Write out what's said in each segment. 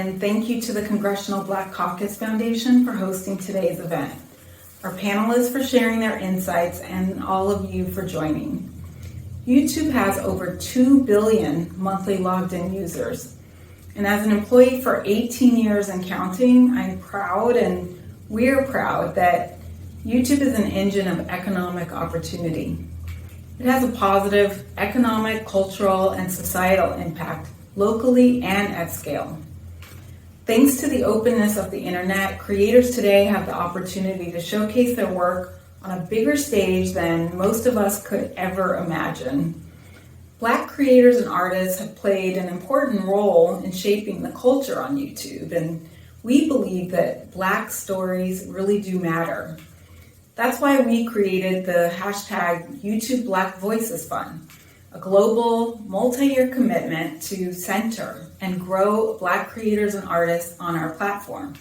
and thank you to the Congressional Black Caucus Foundation for hosting today's event, our panelists for sharing their insights, and all of you for joining. YouTube has over 2 billion monthly logged in users. And as an employee for 18 years and counting, I'm proud and we're proud that YouTube is an engine of economic opportunity. It has a positive economic, cultural, and societal impact locally and at scale. Thanks to the openness of the internet, creators today have the opportunity to showcase their work on a bigger stage than most of us could ever imagine. Black creators and artists have played an important role in shaping the culture on YouTube, and we believe that Black stories really do matter. That's why we created the hashtag YouTube Black Voices Fund, a global, multi-year commitment to center and grow Black creators and artists on our platform,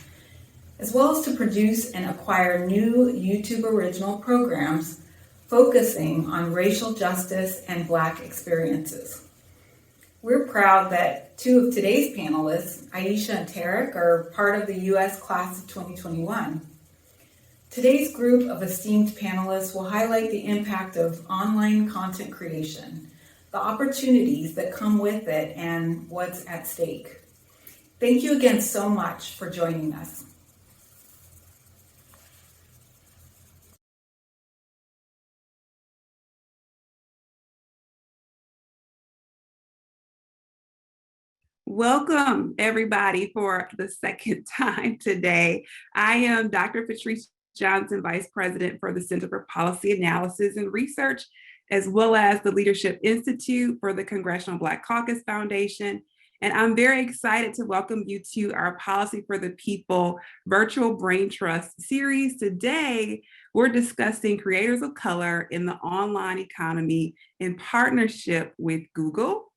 as well as to produce and acquire new YouTube original programs focusing on racial justice and Black experiences. We're proud that 2 of today's panelists, Aisha and Tarek, are part of the U.S. class of 2021. Today's group of esteemed panelists will highlight the impact of online content creation, the opportunities that come with it, and what's at stake. Thank you again so much for joining us. Welcome, everybody, for the second time today. I am Dr. Patrice Johnson, Vice President for the Center for Policy Analysis and Research, as well as the Leadership Institute for the Congressional Black Caucus Foundation. And I'm very excited to welcome you to our Policy for the People virtual Brain Trust series. Today, we're discussing creators of color in the online economy in partnership with Google.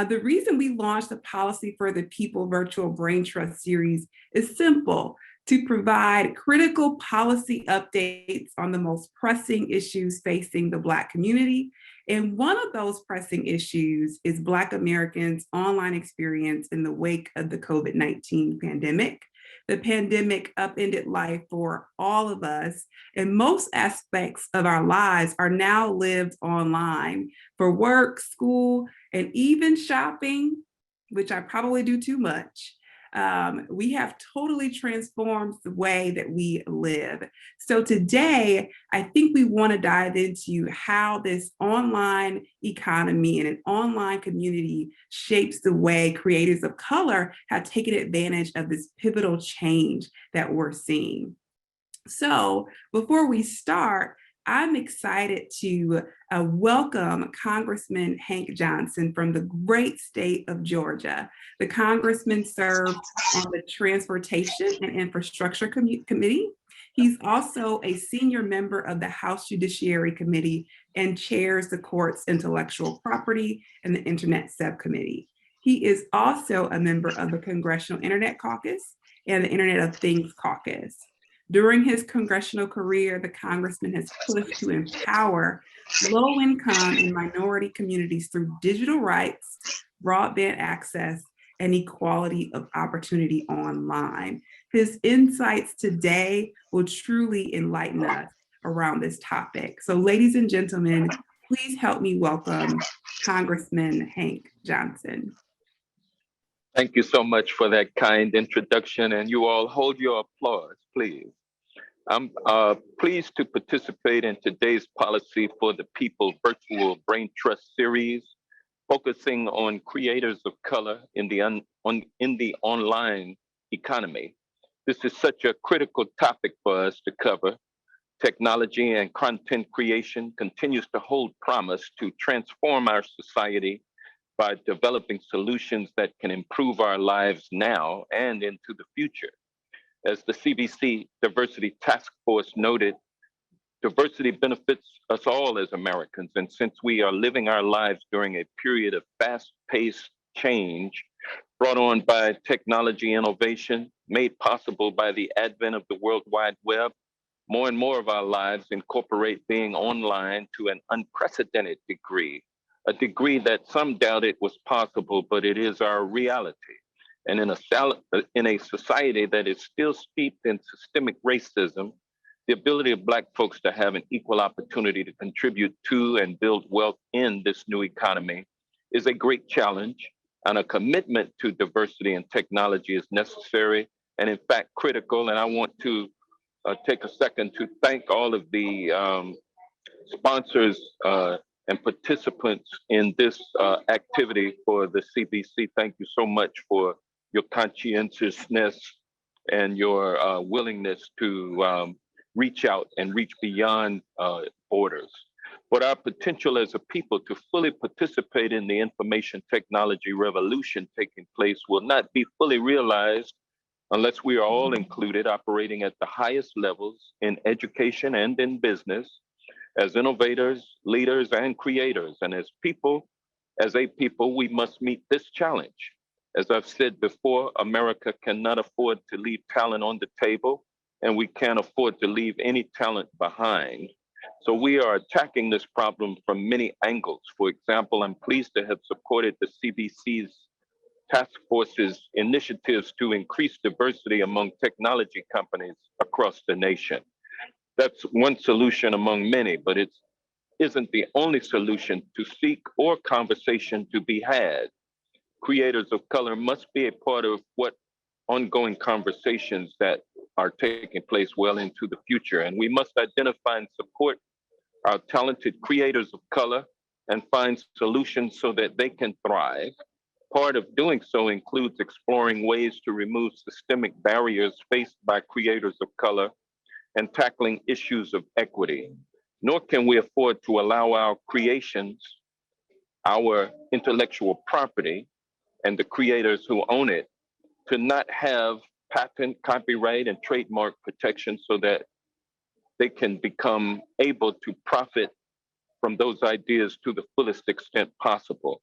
The reason we launched the Policy for the People virtual Brain Trust series is simple: to provide critical policy updates on the most pressing issues facing the Black community. And one of those pressing issues is Black Americans' online experience in the wake of the COVID-19 pandemic. The pandemic upended life for all of us, and most aspects of our lives are now lived online for work, school, and even shopping, which I probably do too much. We have totally transformed the way that we live. So today, I think we want to dive into how this online economy and an online community shapes the way creators of color have taken advantage of this pivotal change that we're seeing. So before we start, I'm excited to welcome Congressman Hank Johnson from the great state of Georgia. The Congressman served on the Transportation and Infrastructure Committee. He's also a senior member of the House Judiciary Committee and chairs the court's Intellectual Property and the Internet Subcommittee. He is also a member of the Congressional Internet Caucus and the Internet of Things Caucus. During his congressional career, the congressman has pushed to empower low-income and minority communities through digital rights, broadband access, and equality of opportunity online. His insights today will truly enlighten us around this topic. So, ladies and gentlemen, please help me welcome Congressman Hank Johnson. Thank you so much for that kind introduction, and you all hold your applause, please. I'm pleased to participate in today's Policy for the People virtual Brain Trust series, focusing on creators of color in the online economy. This is such a critical topic for us to cover. Technology and content creation continues to hold promise to transform our society by developing solutions that can improve our lives now and into the future. As the CBC Diversity Task Force noted, diversity benefits us all as Americans. And since we are living our lives during a period of fast-paced change brought on by technology innovation, made possible by the advent of the World Wide Web, more and more of our lives incorporate being online to an unprecedented degree, a degree that some doubted was possible, but it is our reality. And in a society that is still steeped in systemic racism, the ability of Black folks to have an equal opportunity to contribute to and build wealth in this new economy is a great challenge, and a commitment to diversity and technology is necessary and in fact critical. And I want to take a second to thank all of the sponsors and participants in this activity for the CBC. Thank you so much for your conscientiousness and your willingness to reach out and reach beyond borders. But our potential as a people to fully participate in the information technology revolution taking place will not be fully realized unless we are all included, operating at the highest levels in education and in business, as innovators, leaders, and creators. And as a people, we must meet this challenge. As I've said before, America cannot afford to leave talent on the table, and we can't afford to leave any talent behind. So we are attacking this problem from many angles. For example, I'm pleased to have supported the CBC's task force's initiatives to increase diversity among technology companies across the nation. That's one solution among many, but it isn't the only solution to seek or conversation to be had. Creators of color must be a part of what ongoing conversations that are taking place well into the future. And we must identify and support our talented creators of color and find solutions so that they can thrive. Part of doing so includes exploring ways to remove systemic barriers faced by creators of color and tackling issues of equity. Nor can we afford to allow our creations, our intellectual property, and the creators who own it to not have patent, copyright, and trademark protection so that they can become able to profit from those ideas to the fullest extent possible.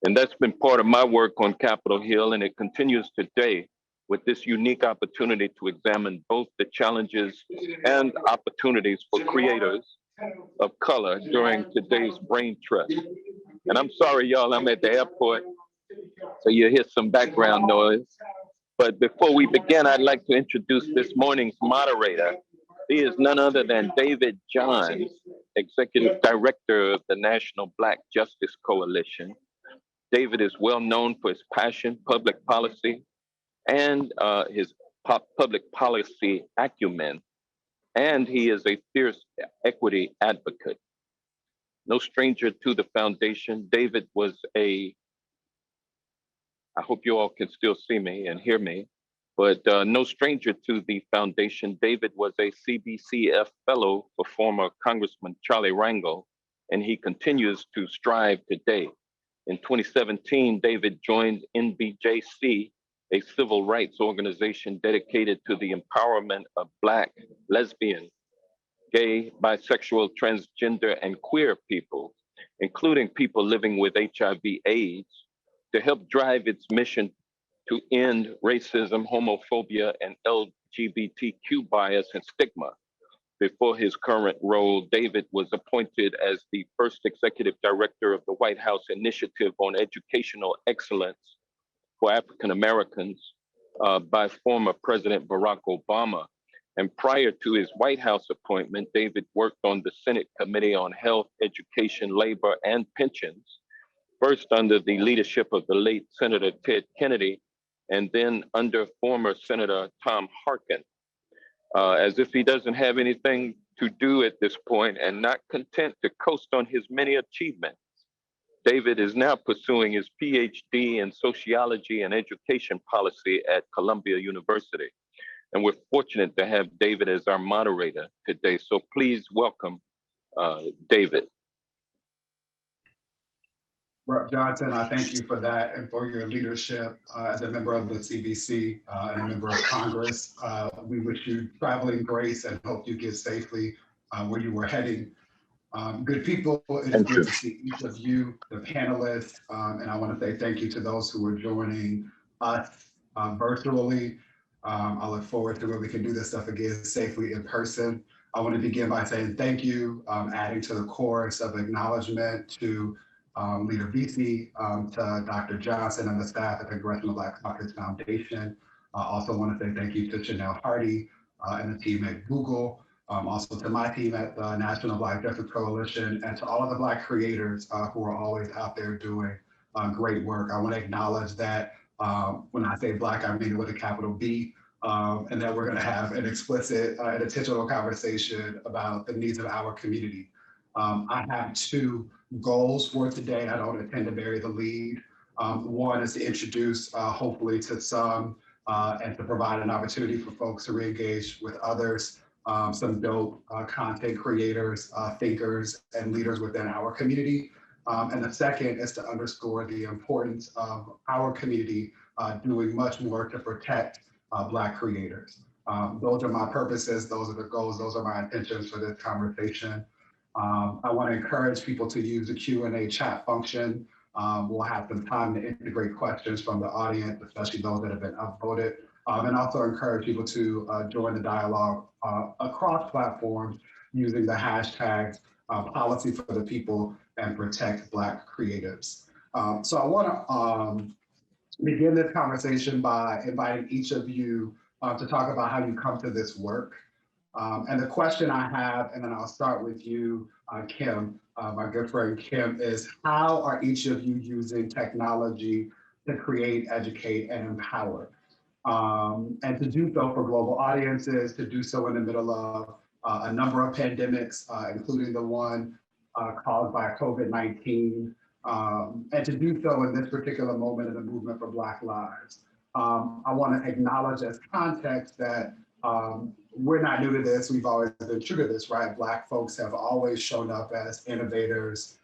And that's been part of my work on Capitol Hill, and it continues today with this unique opportunity to examine both the challenges and opportunities for creators of color during today's brain trust. And I'm sorry, y'all, I'm at the airport, so you hear some background noise. But before we begin, I'd like to introduce this morning's moderator. He is none other than David Johns, Executive Director of the National Black Justice Coalition. David is well known for his passion, public policy, and his public policy acumen, and he is a fierce equity advocate. No stranger to the foundation, David was I hope you all can still see me and hear me, but no stranger to the foundation. David was a CBCF fellow for former Congressman Charlie Rangel, and he continues to strive today. In 2017, David joined NBJC, a civil rights organization dedicated to the empowerment of Black, lesbian, gay, bisexual, transgender, and queer people, including people living with HIV/AIDS, to help drive its mission to end racism, homophobia, and LGBTQ bias and stigma. Before his current role, David was appointed as the first executive director of the White House Initiative on Educational Excellence for African Americans by former President Barack Obama. And prior to his White House appointment, David worked on the Senate Committee on Health, Education, Labor, and Pensions, first under the leadership of the late Senator Ted Kennedy, and then under former Senator Tom Harkin. As if he doesn't have anything to do at this point and not content to coast on his many achievements, David is now pursuing his PhD in sociology and education policy at Columbia University. And we're fortunate to have David as our moderator today. So please welcome David. Rep. Johnson, I thank you for that and for your leadership as a member of the CBC and a member of Congress. We wish you traveling grace and hope you get safely where you were heading. Good people, it is good to see each of you, the panelists, and I want to say thank you to those who are joining us virtually. I look forward to where we can do this stuff again safely in person. I want to begin by saying thank you, adding to the chorus of acknowledgement to Leader VC, to Dr. Johnson and the staff at the Congressional Black Caucus Foundation. I also want to say thank you to Chanel Hardy and the team at Google, also to my team at the National Black Justice Coalition, and to all of the Black creators who are always out there doing great work. I want to acknowledge that when I say Black, I mean it with a capital B, and that we're going to have an explicit and intentional conversation about the needs of our community. I have two goals for today. I don't intend to bury the lead. One is to introduce, hopefully, to some and to provide an opportunity for folks to re-engage with others, some dope content creators, thinkers, and leaders within our community. And the second is to underscore the importance of our community doing much more to protect Black creators. Those are my purposes, those are the goals, those are my intentions for this conversation. I want to encourage people to use the Q&A chat function. We'll have some time to integrate questions from the audience, especially those that have been upvoted, and also encourage people to join the dialogue across platforms using the hashtags policy for the people and protect Black creatives. So I want to begin this conversation by inviting each of you to talk about how you come to this work. And the question I have, and then I'll start with you, Kim, my good friend Kim, is how are each of you using technology to create, educate, and empower? And to do so for global audiences, to do so in the middle of a number of pandemics, including the one caused by COVID-19, and to do so in this particular moment in the movement for Black lives. I want to acknowledge as context that we're not new to this. We've always been true to this, right? Black folks have always shown up as innovators,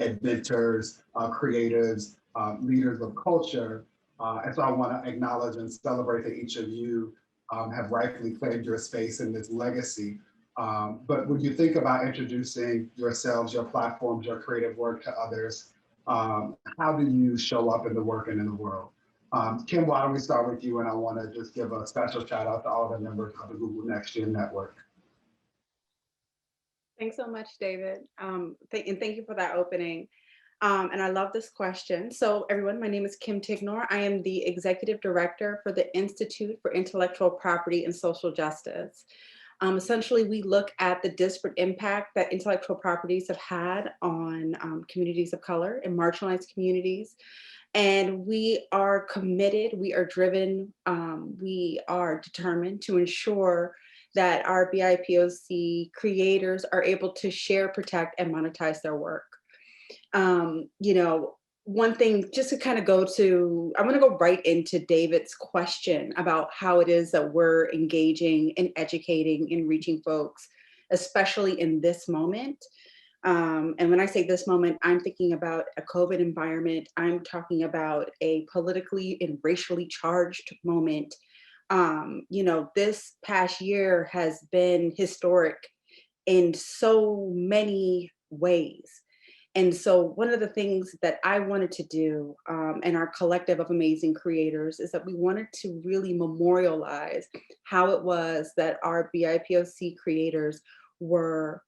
inventors, creatives, leaders of culture. And so I want to acknowledge and celebrate that each of you have rightfully claimed your space in this legacy. But when you think about introducing yourselves, your platforms, your creative work to others, how do you show up in the work and in the world? Kim, why don't we start with you? And I want to just give a special shout out to all the members of the Google Next Gen Network. Thanks so much, David. And thank you for that opening. And I love this question. So everyone, my name is Kim Tignor. I am the Executive Director for the Institute for Intellectual Property and Social Justice. Essentially, we look at the disparate impact that intellectual properties have had on communities of color and marginalized communities. And we are committed, we are driven, we are determined to ensure that our BIPOC creators are able to share, protect, and monetize their work. One thing, just to kind of I'm going to go right into David's question about how it is that we're engaging and educating and reaching folks, especially in this moment. And when I say this moment, I'm thinking about a COVID environment. I'm talking about a politically and racially charged moment. This past year has been historic in so many ways. And so one of the things that I wanted to do and our collective of amazing creators is that we wanted to really memorialize how it was that our BIPOC creators were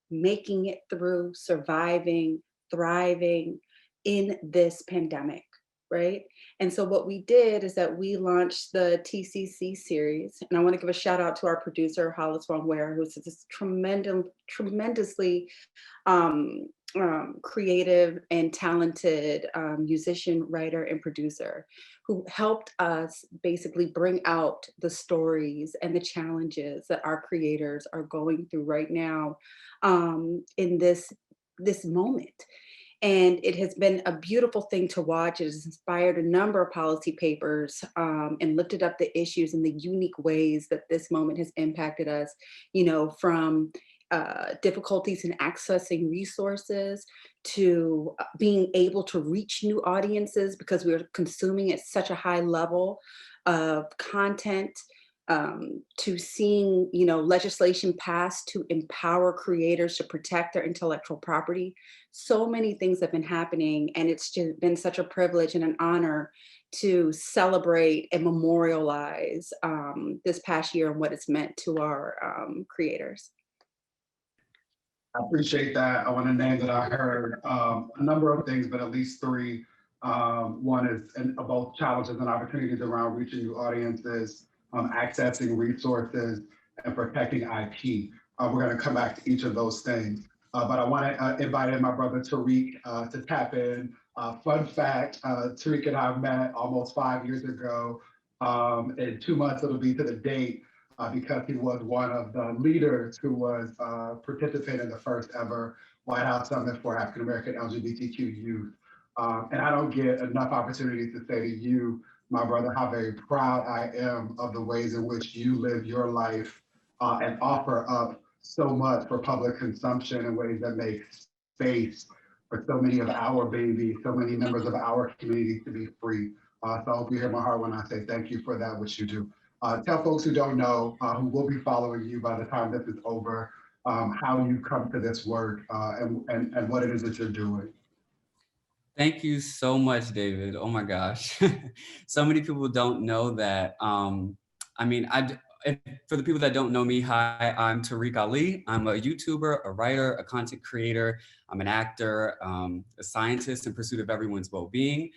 making it through, surviving, thriving in this pandemic, right? And so what we did is that we launched the TCC series, and I want to give a shout out to our producer, Hollis Von Ware, who's this tremendously creative and talented musician, writer, and producer who helped us basically bring out the stories and the challenges that our creators are going through right now in this moment. And it has been a beautiful thing to watch. It has inspired a number of policy papers and lifted up the issues in the unique ways that this moment has impacted us, from difficulties in accessing resources to being able to reach new audiences because we're consuming at such a high level of content, to seeing, legislation passed to empower creators to protect their intellectual property. So many things have been happening, and it's just been such a privilege and an honor to celebrate and memorialize this past year and what it's meant to our creators. I appreciate that. I want to name that I heard a number of things, but at least three. One is both challenges and opportunities around reaching new audiences, accessing resources, and protecting IP. We're going to come back to each of those things. But I want to invite in my brother Tariq to tap in. Fun fact, Tariq and I met almost 5 years ago. In 2 months, it'll be to the date. Because he was one of the leaders who was participating in the first ever White House Summit for African American LGBTQ youth. And I don't get enough opportunity to say to you, my brother, how very proud I am of the ways in which you live your life and offer up so much for public consumption in ways that make space for so many of our babies, so many members of our community to be free. So I hope you hear my heart when I say thank you for that, which you do. Tell folks who don't know, who will be following you by the time this is over, how you come to this work and what it is that you're doing. Thank you so much, David. Oh my gosh. So many people don't know that. For the people that don't know me, hi, I'm Tariq Ali. I'm a YouTuber, a writer, a content creator. I'm an actor, a scientist in pursuit of everyone's well-being.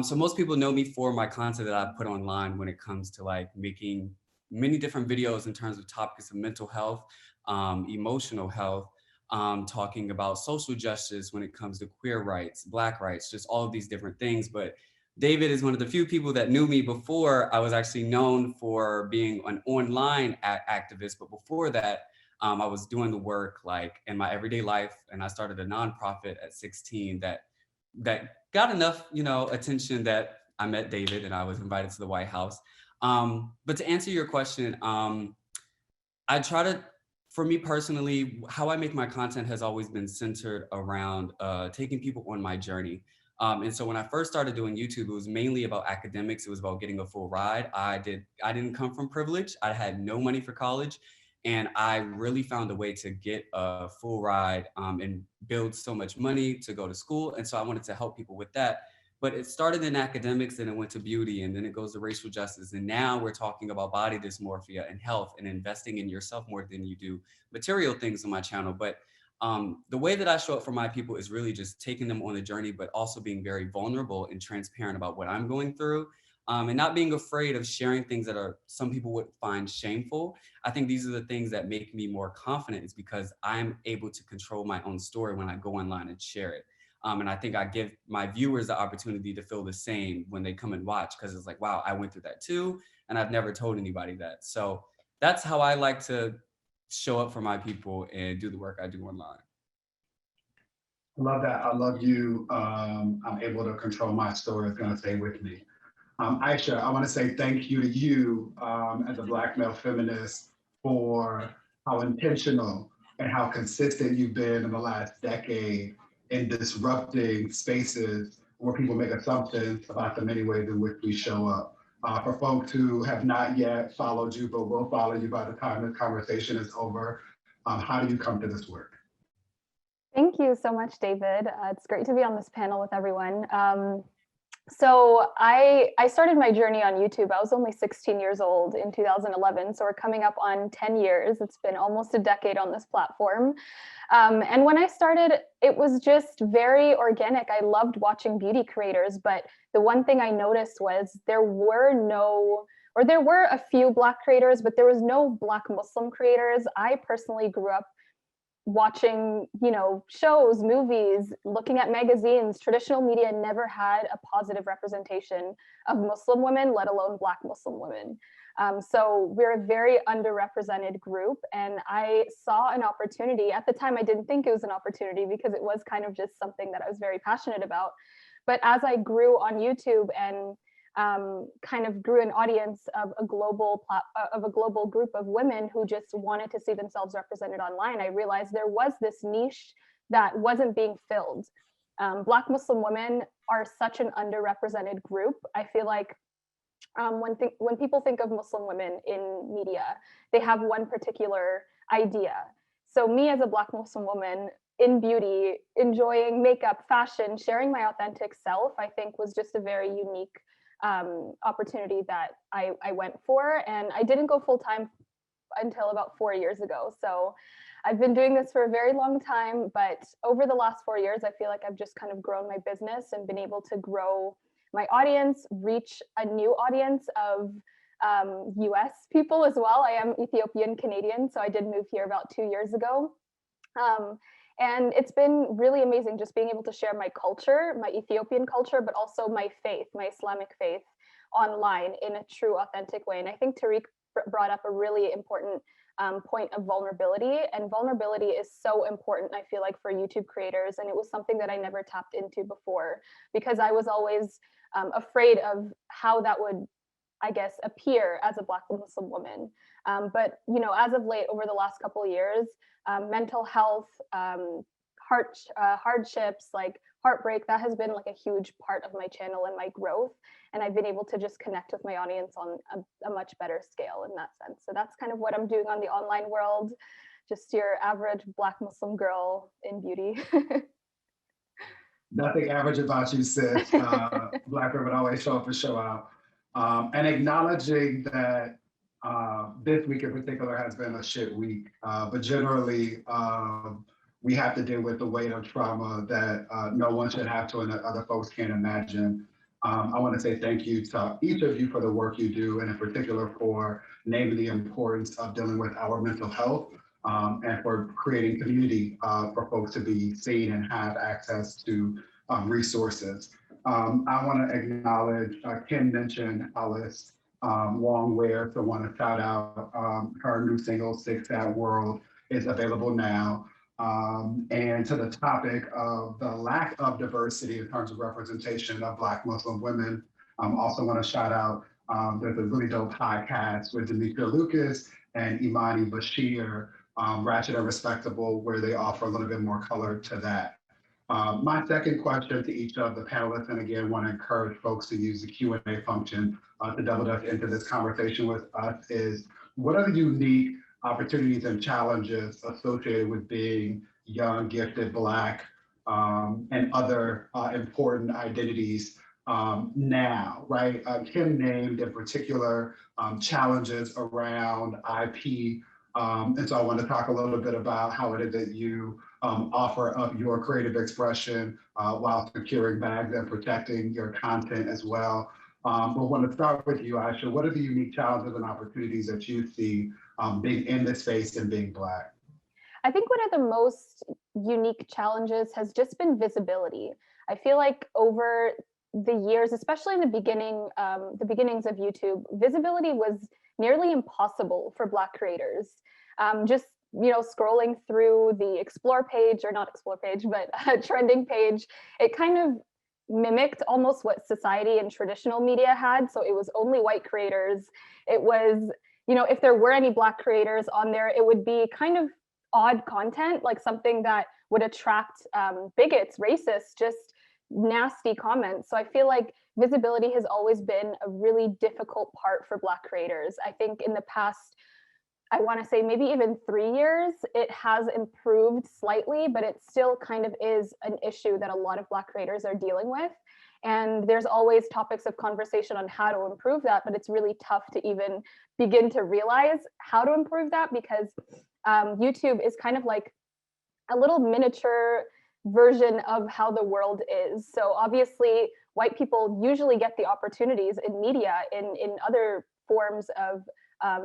So most people know me for my content that I put online when it comes to like making many different videos in terms of topics of mental health, emotional health, talking about social justice when it comes to queer rights, Black rights, just all of these different things. But David is one of the few people that knew me before I was actually known for being an online activist. But before that, I was doing the work like in my everyday life, and I started a nonprofit at 16 that got enough, attention that I met David and I was invited to the White House. But to answer your question, I try to, for me personally, how I make my content has always been centered around taking people on my journey. And so when I first started doing YouTube, it was mainly about academics. It was about getting a full ride. I didn't come from privilege. I had no money for college. And I really found a way to get a full ride and build so much money to go to school. And so I wanted to help people with that. But it started in academics, and it went to beauty, and then it goes to racial justice. And now we're talking about body dysmorphia and health and investing in yourself more than you do material things on my channel. But the way that I show up for my people is really just taking them on a journey, but also being very vulnerable and transparent about what I'm going through. And not being afraid of sharing things that are some people would find shameful. I think these are the things that make me more confident, is because I'm able to control my own story when I go online and share it. And I think I give my viewers the opportunity to feel the same when they come and watch, because it's like, wow, I went through that too, and I've never told anybody that. So that's how I like to show up for my people and do the work I do online. I love that. I love you. I'm able to control my story. It's going to stay with me. Aisha, I want to say thank you to you as a Black male feminist for how intentional and how consistent you've been in the last decade in disrupting spaces where people make assumptions about the many ways in which we show up. For folks who have not yet followed you, but will follow you by the time this conversation is over, how do you come to this work? Thank you so much, David. It's great to be on this panel with everyone. So I started my journey on YouTube. I was only 16 years old in 2011. So we're coming up on 10 years. It's been almost a decade on this platform. And when I started, it was just very organic. I loved watching beauty creators, but the one thing I noticed was there were a few Black creators, but there was no Black Muslim creators. I personally grew up watching, shows, movies, looking at magazines. Traditional media never had a positive representation of Muslim women, let alone Black Muslim women. So we're a very underrepresented group, and I saw an opportunity. At the time, I didn't think it was an opportunity because it was kind of just something that I was very passionate about. But as I grew on YouTube and kind of grew an audience of a global group of women who just wanted to see themselves represented online, I realized there was this niche that wasn't being filled. Black Muslim women are such an underrepresented group. I feel like when people think of Muslim women in media, they have one particular idea. So me as a Black Muslim woman in beauty, enjoying makeup, fashion, sharing my authentic self, I think was just a very unique opportunity that I went for. And I didn't go full time until about 4 years ago. So I've been doing this for a very long time, but over the last 4 years, I feel like I've just kind of grown my business and been able to grow my audience, reach a new audience of US people as well. I am Ethiopian Canadian, so I did move here about 2 years ago. And it's been really amazing just being able to share my culture, my Ethiopian culture, but also my faith, my Islamic faith online in a true, authentic way. And I think Tariq brought up a really important point of vulnerability. And vulnerability is so important, I feel like, for YouTube creators. And it was something that I never tapped into before because I was always afraid of how that would, I guess, appear as a Black Muslim woman. But, you know, as of late, over the last couple of years, mental health, hardships, like heartbreak, that has been like a huge part of my channel and my growth. And I've been able to just connect with my audience on a much better scale in that sense. So that's kind of what I'm doing on the online world, just your average Black Muslim girl in beauty. Nothing average about you, sis. Black women always show up and show out. And acknowledging that this week in particular has been a shit week, but generally we have to deal with the weight of trauma that no one should have to and that other folks can't imagine. I want to say thank you to each of you for the work you do, and in particular for naming the importance of dealing with our mental health and for creating community for folks to be seen and have access to resources. I want to acknowledge, Kim mentioned Alice Wong-Ware, so I want to shout out her new single, Sick Sad World, is available now. And to the topic of the lack of diversity in terms of representation of Black Muslim women, also want to shout out, there's a really dope podcast with Demetria Lucas and Imani Bashir, Ratchet and Respectable, where they offer a little bit more color to that. My second question to each of the panelists, and again, want to encourage folks to use the Q&A function to double dutch into this conversation with us, is what are the unique opportunities and challenges associated with being young, gifted, Black, and other important identities now, right? Kim named in particular challenges around IP. And so I want to talk a little bit about how it is that you offer up your creative expression while securing bags and protecting your content as well. But I want to start with you, Aisha. What are the unique challenges and opportunities that you see being in this space and being Black? I think one of the most unique challenges has just been visibility. I feel like over the years, especially in the beginnings of YouTube, visibility was nearly impossible for Black creators. Just, you know, scrolling through the explore page, or not explore page, but trending page, it kind of mimicked almost what society and traditional media had. So it was only white creators. It was, you know, if there were any Black creators on there, it would be kind of odd content, like something that would attract bigots, racists, just nasty comments. So I feel like visibility has always been a really difficult part for Black creators. I think in the past, I want to say maybe even 3 years, it has improved slightly, but it still kind of is an issue that a lot of Black creators are dealing with. And there's always topics of conversation on how to improve that, but it's really tough to even begin to realize how to improve that, because YouTube is kind of like a little miniature version of how the world is. So obviously, white people usually get the opportunities in media, in other forms of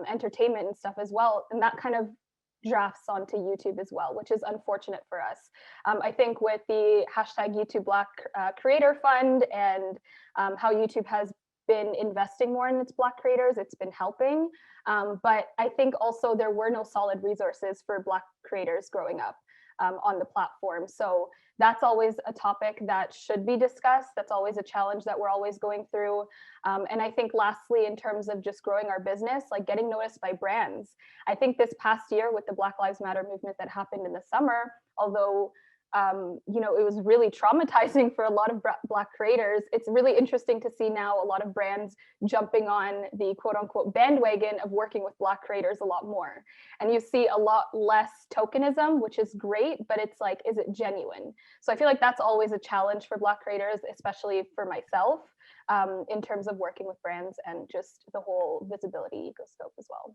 entertainment and stuff as well. And that kind of drafts onto YouTube as well, which is unfortunate for us. I think with the hashtag YouTube Black Creator Fund and how YouTube has been investing more in its Black creators, it's been helping. But I think also there were no solid resources for Black creators growing up on the platform. So that's always a topic that should be discussed. That's always a challenge that we're always going through. And I think lastly, in terms of just growing our business, like getting noticed by brands. I think this past year with the Black Lives Matter movement that happened in the summer, although you know, it was really traumatizing for a lot of Black creators, it's really interesting to see now a lot of brands jumping on the quote unquote bandwagon of working with Black creators a lot more. And you see a lot less tokenism, which is great, but it's like, is it genuine? So I feel like that's always a challenge for Black creators, especially for myself, in terms of working with brands and just the whole visibility ecoscope as well.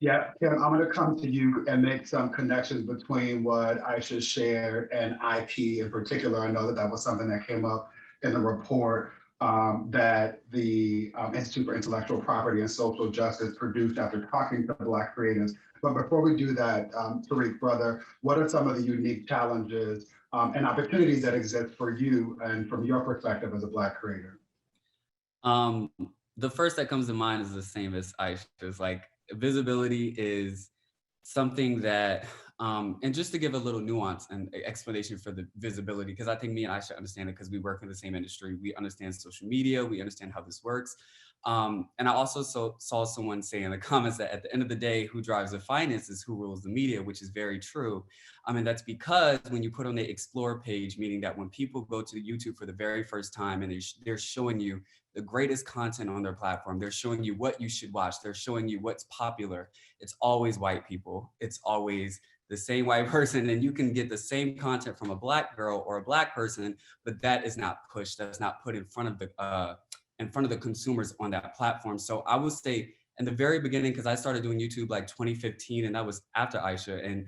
Yeah, Kim, I'm going to come to you and make some connections between what Aisha shared and IP in particular. I know that that was something that came up in the report that the Institute for Intellectual Property and Social Justice produced after talking to Black creatives. But before we do that, Tariq, brother, what are some of the unique challenges and opportunities that exist for you and from your perspective as a Black creator? The first that comes to mind is the same as Aisha's. Like, visibility is something that, and just to give a little nuance and explanation for the visibility, because I think me and Aisha understand it because we work in the same industry. We understand social media, we understand how this works. And I also saw someone say in the comments that at the end of the day, who drives the finance is who rules the media, which is very true. And that's because when you put on the explore page, meaning that when people go to YouTube for the very first time and they're showing you the greatest content on their platform, they're showing you what you should watch, they're showing you what's popular, it's always white people. It's always the same white person, and you can get the same content from a Black girl or a Black person, but that is not pushed. That's not put in front of the consumers on that platform. So I would say in the very beginning, because I started doing YouTube like 2015, and that was after Aisha, and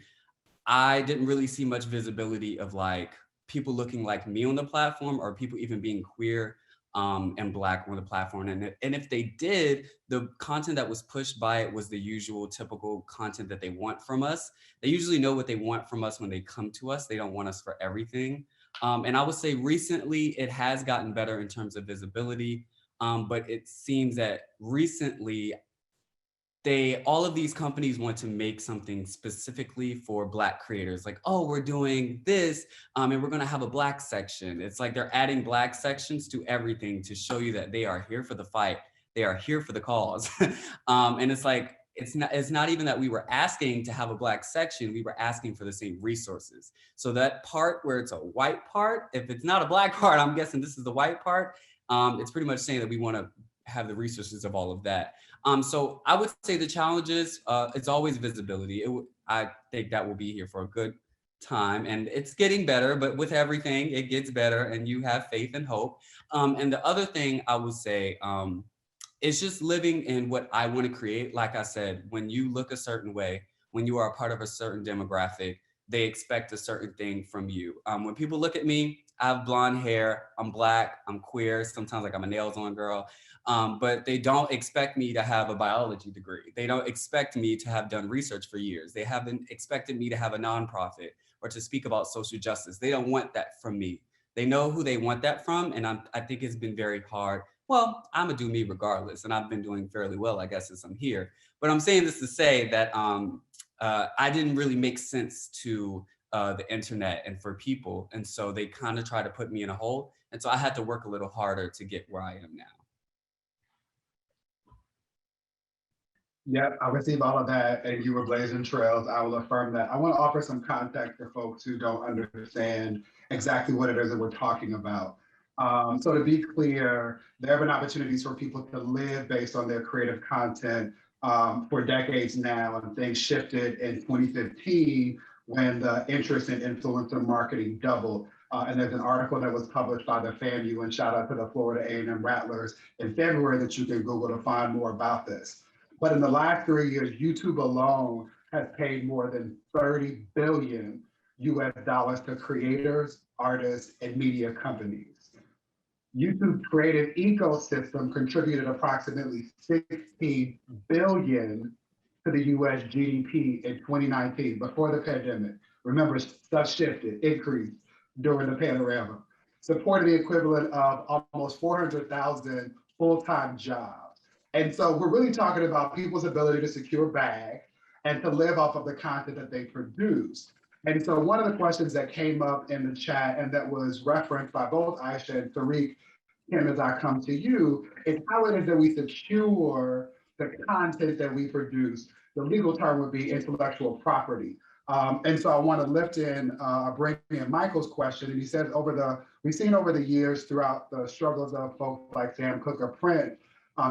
I didn't really see much visibility of like people looking like me on the platform or people even being queer and Black on the platform. And if they did, the content that was pushed by it was the usual typical content that they want from us. They usually know what they want from us when they come to us. They don't want us for everything. And I would say recently it has gotten better in terms of visibility, but it seems that recently all of these companies want to make something specifically for Black creators. Like, oh, we're doing this and we're going to have a Black section. It's like they're adding Black sections to everything to show you that they are here for the fight. They are here for the cause. And it's like, it's not even that we were asking to have a Black section. We were asking for the same resources. So that part where it's a white part, if it's not a Black part, I'm guessing this is the white part. It's pretty much saying that we want to have the resources of all of that. So I would say the challenges, it's always visibility. I think that will be here for a good time, and it's getting better, but with everything, it gets better, and you have faith and hope. And the other thing I would say is just living in what I want to create. Like I said, when you look a certain way, when you are a part of a certain demographic, they expect a certain thing from you. When people look at me, I have blonde hair, I'm Black, I'm queer, sometimes like I'm a nails on girl. But they don't expect me to have a biology degree. They don't expect me to have done research for years. They haven't expected me to have a nonprofit or to speak about social justice. They don't want that from me. They know who they want that from. And I think it's been very hard. Well, I'm gonna do me regardless. And I've been doing fairly well, I guess, since I'm here. But I'm saying this to say that I didn't really make sense to the internet and for people. And so they kind of try to put me in a hole. And so I had to work a little harder to get where I am now. Yep, I received all of that, and you were blazing trails. I will affirm that. I want to offer some context for folks who don't understand exactly what it is that we're talking about. So to be clear, there have been opportunities for people to live based on their creative content for decades now, and things shifted in 2015 when the interest in influencer marketing doubled. And there's an article that was published by the FAMU, and shout out to the Florida A&M Rattlers in February that you can Google to find more about this. But in the last 3 years, YouTube alone has paid more than 30 billion US dollars to creators, artists, and media companies. YouTube's creative ecosystem contributed approximately 16 billion to the US GDP in 2019, before the pandemic. Remember, stuff shifted, increased during the panorama, supporting the equivalent of almost 400,000 full-time jobs. And so we're really talking about people's ability to secure bag and to live off of the content that they produce. And so one of the questions that came up in the chat and that was referenced by both Aisha and Tariq, Kim, as I come to you, is how it is that we secure the content that we produce. The legal term would be intellectual property. And so I want to lift in, bring in Michael's question. And he says, we've seen over the years throughout the struggles of folks like Sam Cooke or Print,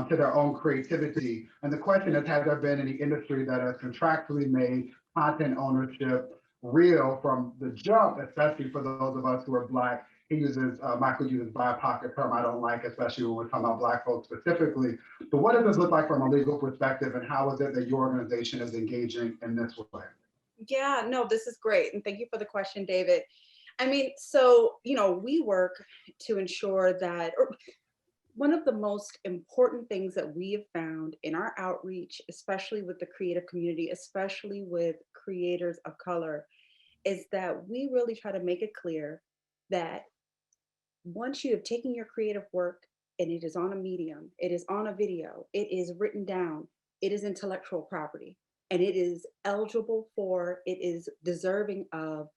to their own creativity. And the question is, has there been any industry that has contractually made content ownership real from the jump, especially for those of us who are Black Michael uses BIPOC, a term I don't like, especially when we're talking about Black folks specifically. But what does this look like from a legal perspective, and how is it that your organization is engaging in this way? Yeah, no, this is great. And thank you for the question, David. I mean, so, we work to ensure that, one of the most important things that we have found in our outreach, especially with the creative community, especially with creators of color, is that we really try to make it clear that once you have taken your creative work and it is on a medium, it is on a video, it is written down, it is intellectual property, and it is eligible for, it is deserving of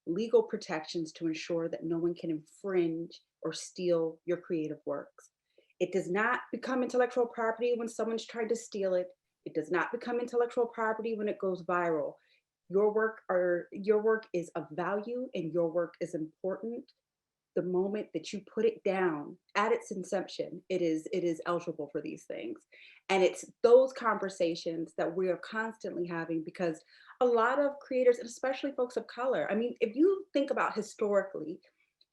legal protections to ensure that no one can infringe or steal your creative works. It does not become intellectual property when someone's tried to steal it. It does not become intellectual property when it goes viral. Your work is of value and your work is important. The moment that you put it down at its inception, it is eligible for these things. And it's those conversations that we are constantly having, because a lot of creators, and especially folks of color, I mean, if you think about historically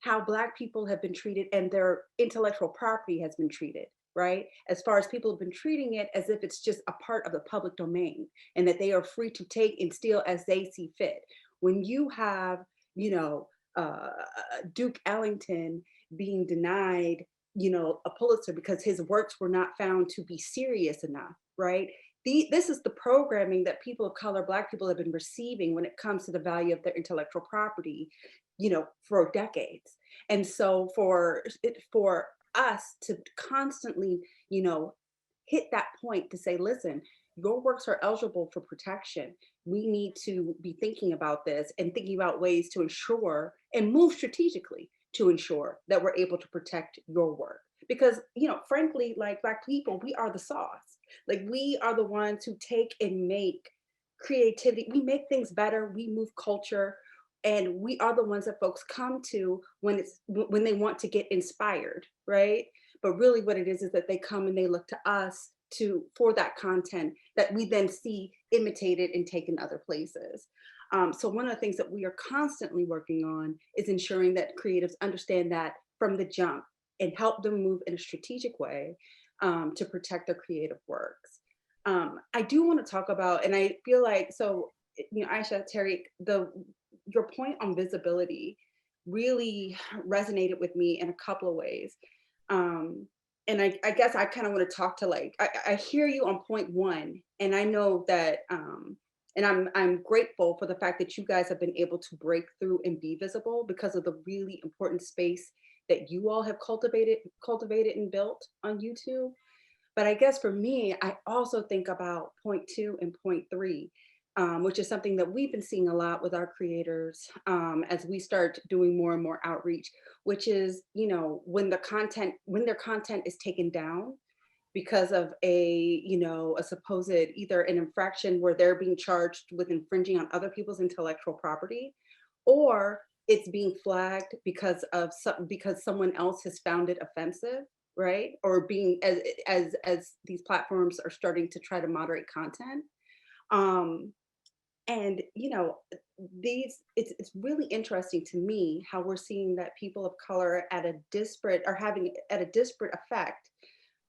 how Black people have been treated and their intellectual property has been treated, right? As far as people have been treating it as if it's just a part of the public domain and that they are free to take and steal as they see fit. When you have, Duke Ellington being denied, a Pulitzer because his works were not found to be serious enough, right? This is the programming that people of color, Black people, have been receiving when it comes to the value of their intellectual property, for decades. And so for us to constantly, hit that point to say, listen, your works are eligible for protection. We need to be thinking about this and thinking about ways to ensure and move strategically to ensure that we're able to protect your work. Because, frankly, like Black people, we are the sauce. Like, we are the ones who take and make creativity. We make things better. We move culture. And we are the ones that folks come to when they want to get inspired, right? But really what it is that they come and they look to us for that content that we then see imitated and taken other places. So one of the things that we are constantly working on is ensuring that creatives understand that from the jump and help them move in a strategic way to protect their creative works. I do want to talk about, and I feel like, so, Aisha, Terry, your point on visibility really resonated with me in a couple of ways. And I guess I kind of want to talk to, like, I hear you on point one, and I know that, and I'm grateful for the fact that you guys have been able to break through and be visible because of the really important space that you all have cultivated and built on YouTube. But I guess for me, I also think about point two and point three, which is something that we've been seeing a lot with our creators as we start doing more and more outreach, which is, when their content is taken down because of a supposed either an infraction where they're being charged with infringing on other people's intellectual property, or it's being flagged because someone else has found it offensive, right? Or being as these platforms are starting to try to moderate content. And it's really interesting to me how we're seeing that people of color having a disparate effect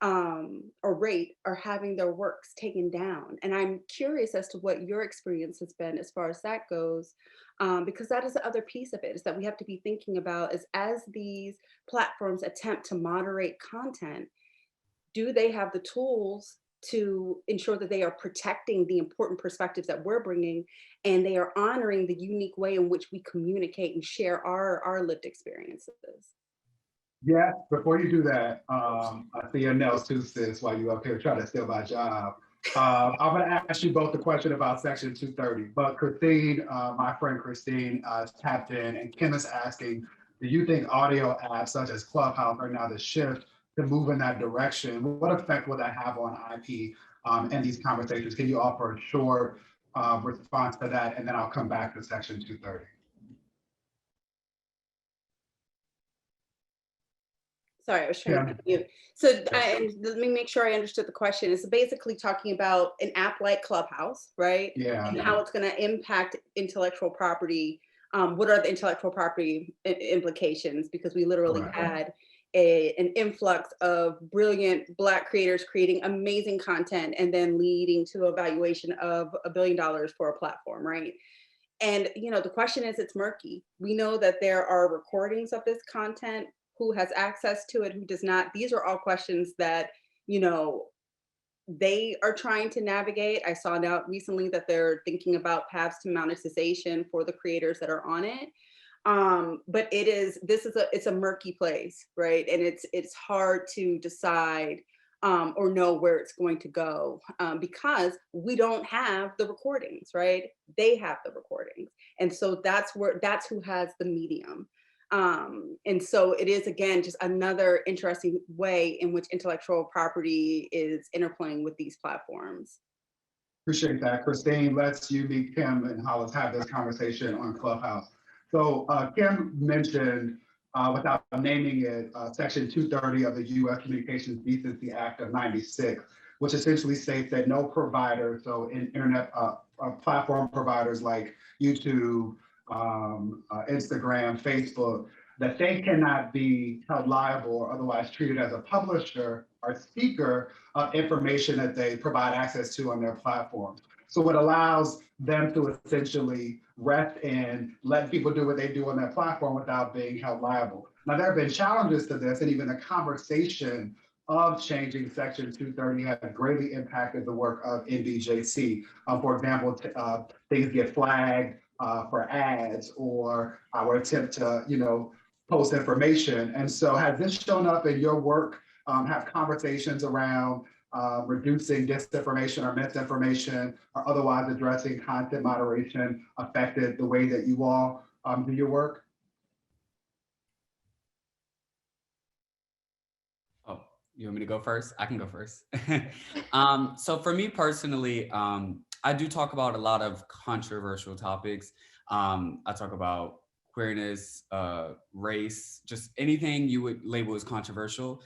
or rate are having their works taken down. And I'm curious as to what your experience has been as far as that goes, because that is the other piece of it, is that we have to be thinking about is as these platforms attempt to moderate content, do they have the tools to ensure that they are protecting the important perspectives that we're bringing, and they are honoring the unique way in which we communicate and share our lived experiences? Yeah, before you do that, I see your nails too, sis, while you up here trying to steal my job. I'm going to ask you both the question about Section 230, but Christine, my friend Christine, tapped in, and Kim is asking, do you think audio apps such as Clubhouse are now the shift to move in that direction? What effect will that have on IP and these conversations? Can you offer a short response to that? And then I'll come back to Section 230. Sorry, I was trying to mute. So let me make sure I understood the question. It's basically talking about an app like Clubhouse, right? Yeah. And how it's going to impact intellectual property what are the intellectual property implications? Because we literally Correct. had an influx of brilliant Black creators creating amazing content and then leading to a valuation of $1 billion for a platform, right? And the question is, it's murky. We know that there are recordings of this content, who has access to it, who does not. These are all questions that, they are trying to navigate. I saw now recently that they're thinking about paths to monetization for the creators that are on it. But it's a murky place, right? And it's hard to decide or know where it's going to go because we don't have the recordings, right? They have the recordings. And so that's who has the medium. And so it is, again, just another interesting way in which intellectual property is interplaying with these platforms. Appreciate that. Christine, let's you meet Kim and Hollis have this conversation on Clubhouse. So Kim mentioned, without naming it, Section 230 of the U.S. Communications Decency Act of '96, which essentially states that no provider, so internet platform providers like YouTube, Instagram, Facebook, that they cannot be held liable or otherwise treated as a publisher or speaker of information that they provide access to on their platforms. So it allows them to essentially rest and let people do what they do on their platform without being held liable. Now, there have been challenges to this, and even the conversation of changing Section 230 has greatly impacted the work of NBJC. For example, things get flagged for ads or our attempt to, post information. And so has this shown up in your work? Have conversations around reducing disinformation or misinformation or otherwise addressing content moderation affected the way that you all do your work? Oh, you want me to go first? I can go first. So for me personally, I do talk about a lot of controversial topics. I talk about queerness, race, just anything you would label as controversial.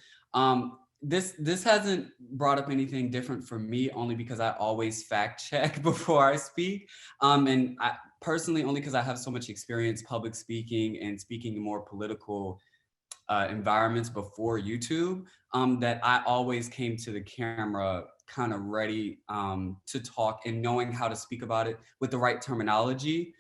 This hasn't brought up anything different for me, only because I always fact check before I speak. And I personally, only because I have so much experience public speaking and speaking in more political environments before YouTube, that I always came to the camera kind of ready to talk and knowing how to speak about it with the right terminology.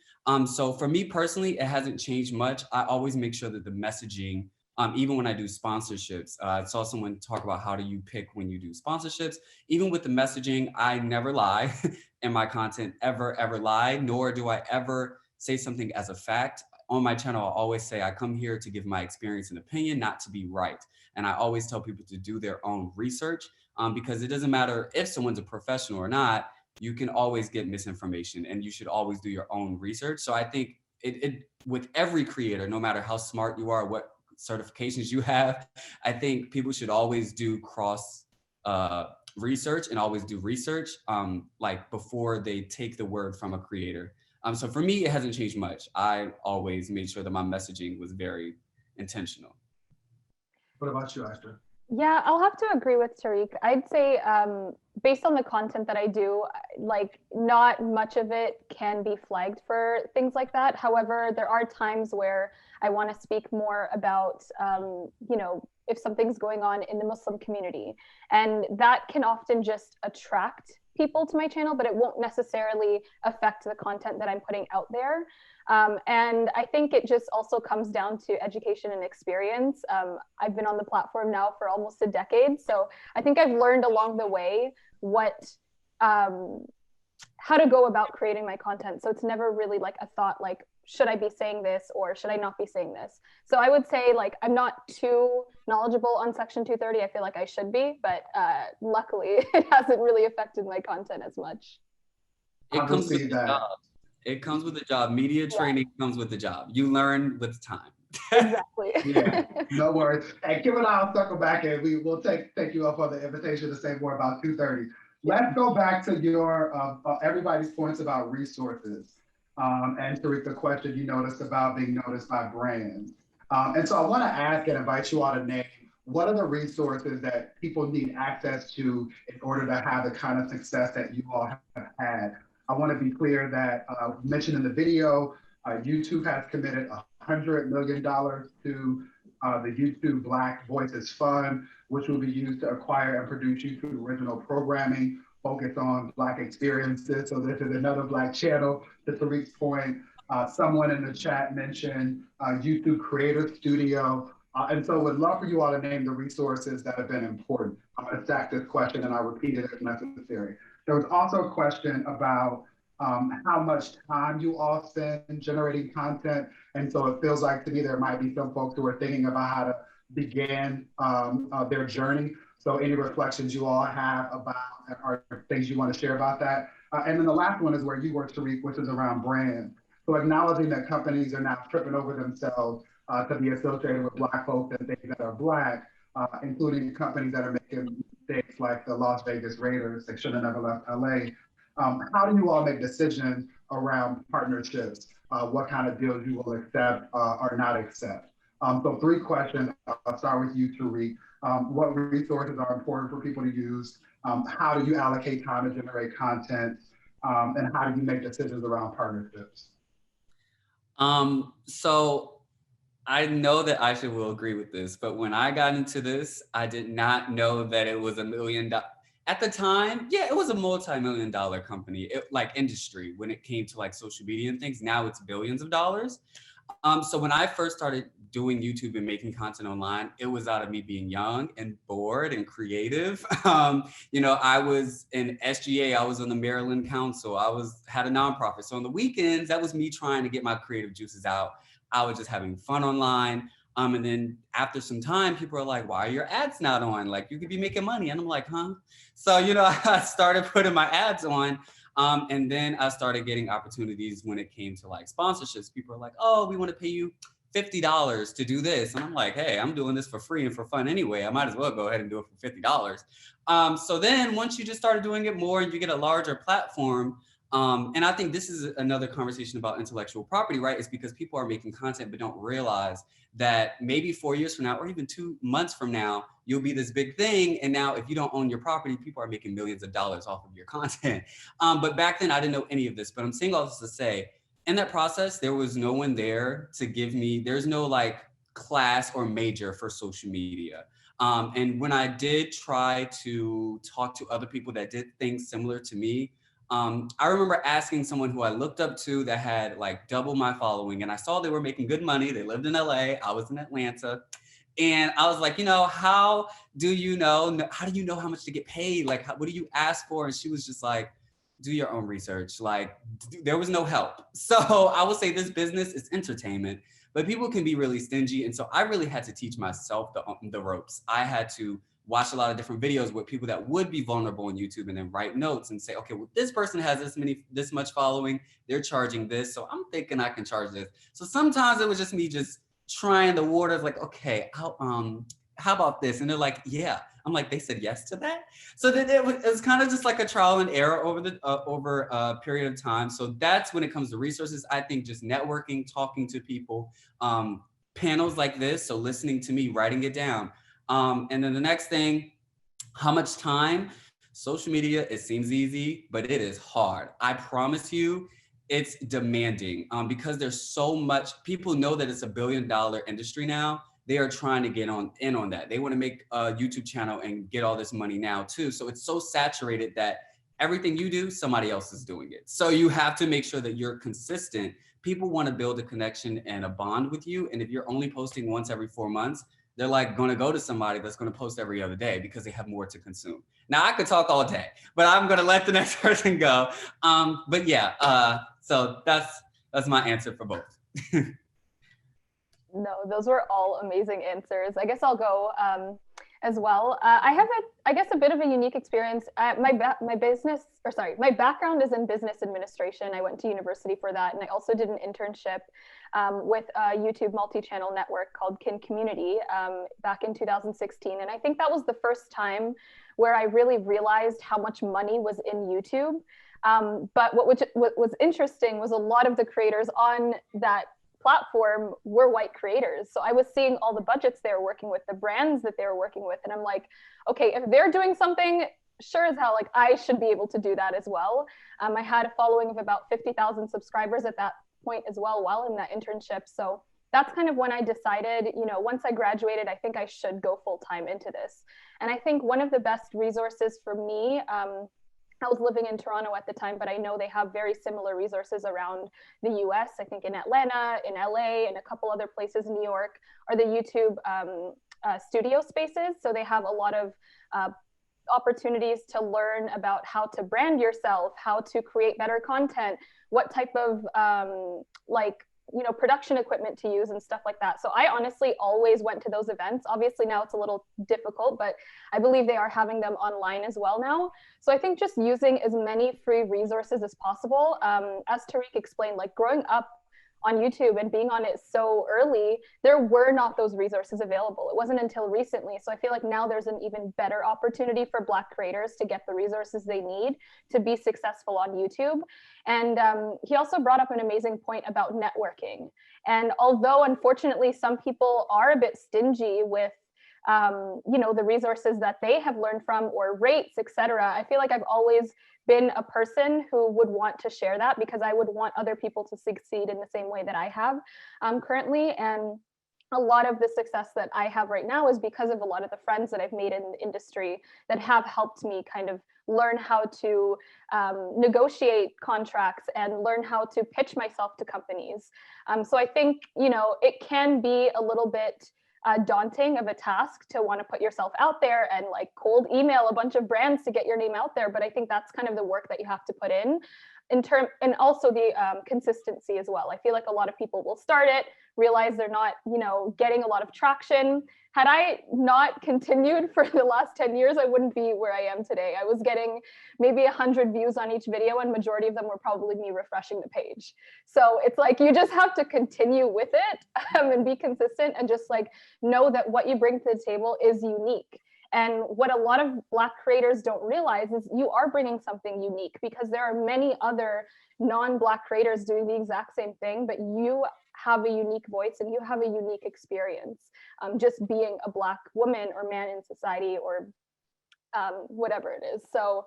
So for me personally, it hasn't changed much. I always make sure that the messaging, even when I do sponsorships, I saw someone talk about how do you pick when you do sponsorships. Even with the messaging, I never lie in my content, ever lie, nor do I ever say something as a fact. On my channel, I always say I come here to give my experience and opinion, not to be right. And I always tell people to do their own research because it doesn't matter if someone's a professional or not, you can always get misinformation and you should always do your own research. So I think it with every creator, no matter how smart you are, what certifications you have, I think people should always do cross research and always do research like before they take the word from a creator. So for me, it hasn't changed much. I always made sure that my messaging was very intentional. What about you, Astra? Yeah, I'll have to agree with Tariq. I'd say based on the content that I do, like not much of it can be flagged for things like that. However, there are times where I want to speak more about, if something's going on in the Muslim community. And that can often just attract people to my channel, but it won't necessarily affect the content that I'm putting out there. And I think it just also comes down to education and experience. I've been on the platform now for almost a decade. So I think I've learned along the way how to go about creating my content. So it's never really like a thought like, should I be saying this or should I not be saying this? So I would say like, I'm not too knowledgeable on Section 230. I feel like I should be, but luckily it hasn't really affected my content as much. It comes with the job. It comes with the job. Media training comes with the job. You learn with time. Exactly. Yeah, no worries. And Kim and I will circle back and we will take you up on the invitation to say more about 230. Let's go back to your everybody's points about resources. And Tariq, the question you noticed about being noticed by brands. And so I want to ask and invite you all to name what are the resources that people need access to in order to have the kind of success that you all have had. I want to be clear that mentioned in the video, YouTube has committed $100 million to the YouTube Black Voices Fund, which will be used to acquire and produce YouTube original programming focused on Black experiences. So this is another Black channel. To Tariq's point, someone in the chat mentioned YouTube Creator Studio. And so would love for you all to name the resources that have been important. I'm gonna stack this question and I'll repeat it if necessary. There was also a question about how much time you all spend generating content. And so it feels like to me, there might be some folks who are thinking about how to begin their journey. So any reflections you all have about or things you want to share about that. And then the last one is where you work, Tariq, which is around brand. So acknowledging that companies are now tripping over themselves to be associated with Black folks and things that are Black, including companies that are making mistakes like the Las Vegas Raiders, they should have never left LA. How do you all make decisions around partnerships? What kind of deals you will accept or not accept? So 3 questions. I'll start with you, Tariq. What resources are important for people to use? How do you allocate time to generate content? And how do you make decisions around partnerships? So I know that Aisha will agree with this, but when I got into this, I did not know that it was $1 million. At the time, yeah, it was a multi-million-dollar company, like industry, when it came to like social media and things. Now it's billions of dollars. So when I first started doing YouTube and making content online, it was out of me being young and bored and creative. You know, I was in SGA, I was on the Maryland Council, had a nonprofit. So on the weekends, that was me trying to get my creative juices out. I was just having fun online. And then after some time, people are like, why are your ads not on? Like, you could be making money. And I'm like, huh? So, you know, I started putting my ads on. And then I started getting opportunities when it came to like sponsorships. People are like, oh, we want to pay you $50 to do this. And I'm like, hey, I'm doing this for free and for fun anyway. I might as well go ahead and do it for $50. So then once you just started doing it more and you get a larger platform, and I think this is another conversation about intellectual property, right? It's because people are making content but don't realize that maybe 4 years from now or even 2 months from now, you'll be this big thing. And now if you don't own your property, people are making millions of dollars off of your content. But back then I didn't know any of this, but I'm saying all this to say, in that process, there was no one there to give me, there's no like class or major for social media. And when I did try to talk to other people that did things similar to me, I remember asking someone who I looked up to that had like double my following, and I saw they were making good money. They lived in LA, I was in Atlanta. And I was like, you know, how do you know how much to get paid? Like, what do you ask for? And she was just like, do your own research. Like, there was no help. So I would say this business is entertainment, but people can be really stingy. And so I really had to teach myself the ropes. I had to watch a lot of different videos with people that would be vulnerable on YouTube and then write notes and say, okay, well, this person has this much following, they're charging this. So I'm thinking I can charge this. So sometimes it was just me just trying the waters, like, okay, how about this? And they're like, yeah. I'm like, they said yes to that. So then it was kind of just like a trial and error over a period of time. So that's when it comes to resources. I think just networking, talking to people, panels like this. So listening to me, writing it down. And then the next thing, how much time? Social media, it seems easy, but it is hard. I promise you, it's demanding because there's so much, people know that it's $1 billion industry now. They are trying to get in on that. They want to make a YouTube channel and get all this money now too. So it's so saturated that everything you do, somebody else is doing it. So you have to make sure that you're consistent. People want to build a connection and a bond with you. And if you're only posting once every 4 months, they're like going to go to somebody that's going to post every other day because they have more to consume. Now I could talk all day, but I'm going to let the next person go. But yeah, so that's my answer for both. No, those were all amazing answers. I guess I'll go as well. I have a bit of a unique experience. My background is in business administration. I went to university for that, and I also did an internship with a YouTube multi-channel network called Kin Community back in 2016. And I think that was the first time where I really realized how much money was in YouTube. But what was interesting was a lot of the creators on that platform were white creators. So I was seeing all the budgets they were working with, the brands that they were working with. And I'm like, okay, if they're doing something, sure as hell, like I should be able to do that as well. I had a following of about 50,000 subscribers at that point as well while in that internship. So that's kind of when I decided, you know, once I graduated, I think I should go full time into this. And I think one of the best resources for me, I was living in Toronto at the time, but I know they have very similar resources around the US. I think in Atlanta, in LA, and a couple other places in New York, are the YouTube studio spaces. So they have a lot of opportunities to learn about how to brand yourself, how to create better content, what type of production equipment to use and stuff like that. So I honestly always went to those events. Obviously now it's a little difficult, but I believe they are having them online as well now. So I think just using as many free resources as possible. As Tariq explained, like growing up on YouTube and being on it so early, there were not those resources available. It wasn't until recently. So I feel like now there's an even better opportunity for Black creators to get the resources they need to be successful on YouTube. And he also brought up an amazing point about networking. And although unfortunately some people are a bit stingy with the resources that they have learned from or rates, etc., I feel like I've always been a person who would want to share that because I would want other people to succeed in the same way that I have currently. And a lot of the success that I have right now is because of a lot of the friends that I've made in the industry that have helped me kind of learn how to negotiate contracts and learn how to pitch myself to companies. So I think, it can be a little bit daunting of a task to want to put yourself out there and like cold email a bunch of brands to get your name out there. But I think that's kind of the work that you have to put in and also the consistency as well. I feel like a lot of people will start it, realize they're not, getting a lot of traction. Had I not continued for the last 10 years, I wouldn't be where I am today. I was getting maybe 100 views on each video and majority of them were probably me refreshing the page. So it's like, you just have to continue with it and be consistent and just like know that what you bring to the table is unique. And what a lot of Black creators don't realize is you are bringing something unique because there are many other non-Black creators doing the exact same thing, but you have a unique voice and you have a unique experience just being a Black woman or man in society or whatever it is. So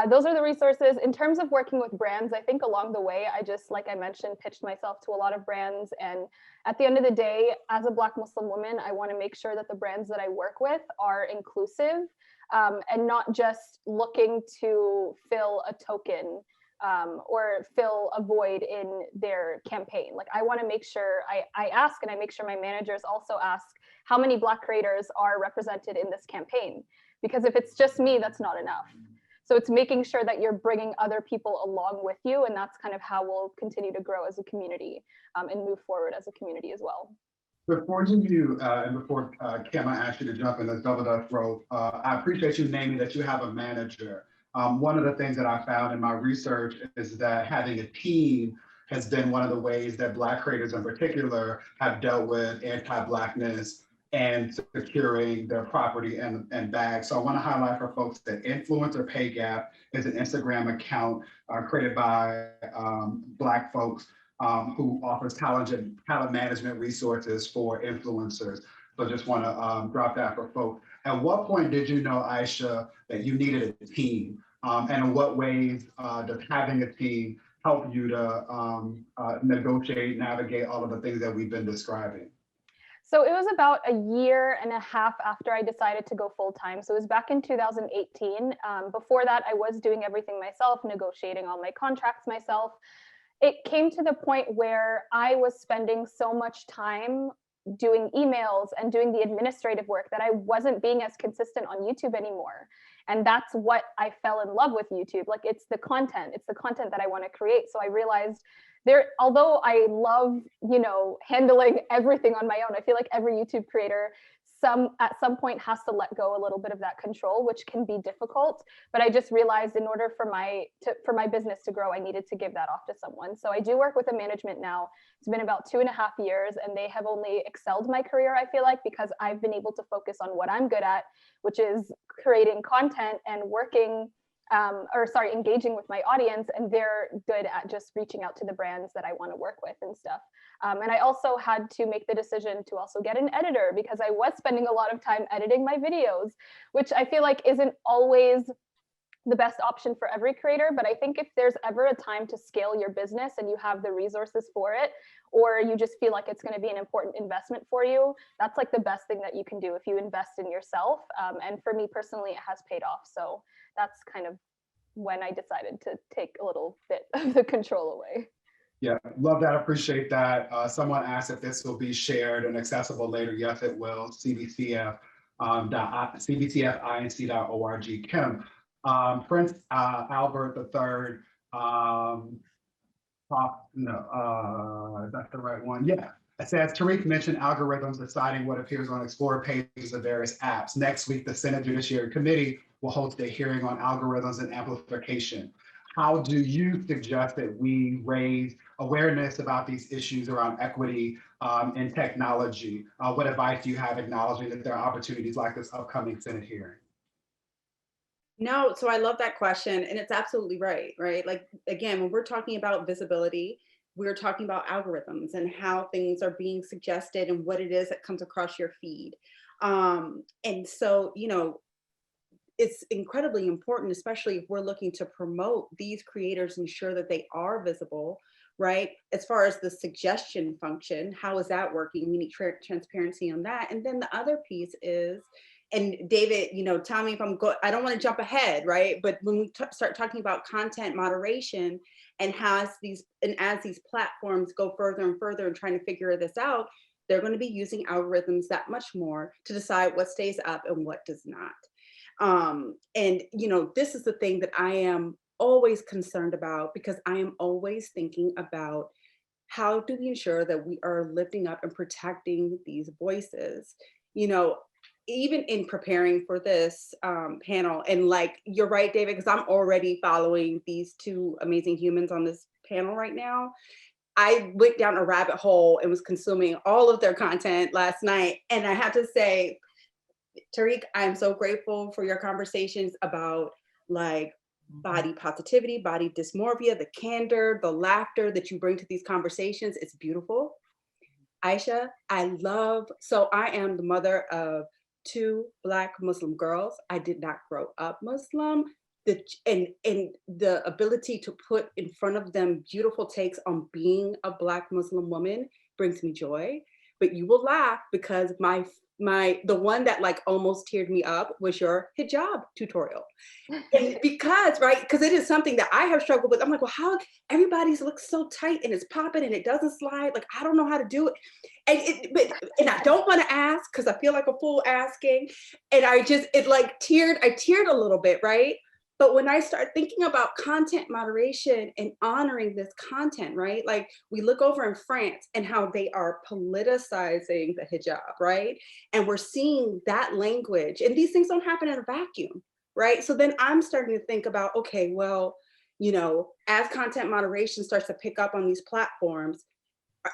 those are the resources. In terms of working with brands, I think along the way, I just, like I mentioned, pitched myself to a lot of brands. And at the end of the day, as a Black Muslim woman, I want to make sure that the brands that I work with are inclusive and not just looking to fill a token or fill a void in their campaign. Like I want to make sure I ask and I make sure my managers also ask how many Black creators are represented in this campaign. Because if it's just me, that's not enough. So it's making sure that you're bringing other people along with you. And that's kind of how we'll continue to grow as a community and move forward as a community as well. Before you and before Kim, I asked you to jump in this double dutch rope, I appreciate you naming that you have a manager. One of the things that I found in my research is that having a team has been one of the ways that Black creators in particular have dealt with anti-Blackness and securing their property and bags. So I want to highlight for folks that Influencer Pay Gap is an Instagram account created by Black folks who offers talent management resources for influencers. So just want to drop that for folks. At what point did you know, Aisha, that you needed a team? And in what ways does having a team help you to negotiate, navigate all of the things that we've been describing? So it was about a year and a half after I decided to go full time. So it was back in 2018. Before that, I was doing everything myself, negotiating all my contracts myself. It came to the point where I was spending so much time doing emails and doing the administrative work that I wasn't being as consistent on YouTube anymore. And that's what I fell in love with YouTube. Like it's the content that I want to create. So I realized although I love, handling everything on my own, I feel like every YouTube creator at some point has to let go a little bit of that control, which can be difficult. But I just realized in order for my business to grow, I needed to give that off to someone. So I do work with a management now. It's been about 2.5 years and they have only excelled my career, I feel like, because I've been able to focus on what I'm good at, which is creating content and engaging with my audience, and they're good at just reaching out to the brands that I want to work with and stuff. And I also had to make the decision to also get an editor because I was spending a lot of time editing my videos, which I feel like isn't always the best option for every creator, but I think if there's ever a time to scale your business and you have the resources for it, or you just feel like it's going to be an important investment for you, that's like the best thing that you can do if you invest in yourself. And for me personally, it has paid off. So that's kind of when I decided to take a little bit of the control away. Yeah, love that. Appreciate that. Someone asked if this will be shared and accessible later. Yes, it will. cbtfinc.org. Kim, Prince Albert III. Is that the right one? Yeah. It says Tariq mentioned algorithms deciding what appears on Explorer pages of various apps. Next week, the Senate Judiciary Committee will host a hearing on algorithms and amplification. How do you suggest that we raise awareness about these issues around equity in technology? What advice do you have acknowledging that there are opportunities like this upcoming Senate hearing? No, so I love that question, and it's absolutely right, right? Like, again, when we're talking about visibility, we're talking about algorithms and how things are being suggested and what it is that comes across your feed. And so, it's incredibly important, especially if we're looking to promote these creators, ensure that they are visible, right? As far as the suggestion function, how is that working? We need transparency on that. And then the other piece is, and David, tell me if I don't want to jump ahead, right? But when we start talking about content moderation and as these platforms go further and further and trying to figure this out, they're going to be using algorithms that much more to decide what stays up and what does not. And this is the thing that I am always concerned about, because I am always thinking about how do we ensure that we are lifting up and protecting these voices, even in preparing for this panel. And like, you're right, David, because I'm already following these two amazing humans on this panel right now. I went down a rabbit hole and was consuming all of their content last night. And I have to say, Tariq, I'm so grateful for your conversations about like body positivity, body dysmorphia, the candor, the laughter that you bring to these conversations. It's beautiful. Aisha, so I am the mother of 2 Black Muslim girls. I did not grow up Muslim. And the ability to put in front of them beautiful takes on being a Black Muslim woman brings me joy. But you will laugh because the one that like almost teared me up was your hijab tutorial. And because it is something that I have struggled with. I'm like, well, how everybody's looks so tight and it's popping and it doesn't slide. Like, I don't know how to do it. And I don't want to ask because I feel like a fool asking. And I teared a little bit, right? But when I start thinking about content moderation and honoring this content, right? Like, we look over in France and how they are politicizing the hijab, right? And we're seeing that language, and these things don't happen in a vacuum, right? So then I'm starting to think about, okay, well, as content moderation starts to pick up on these platforms,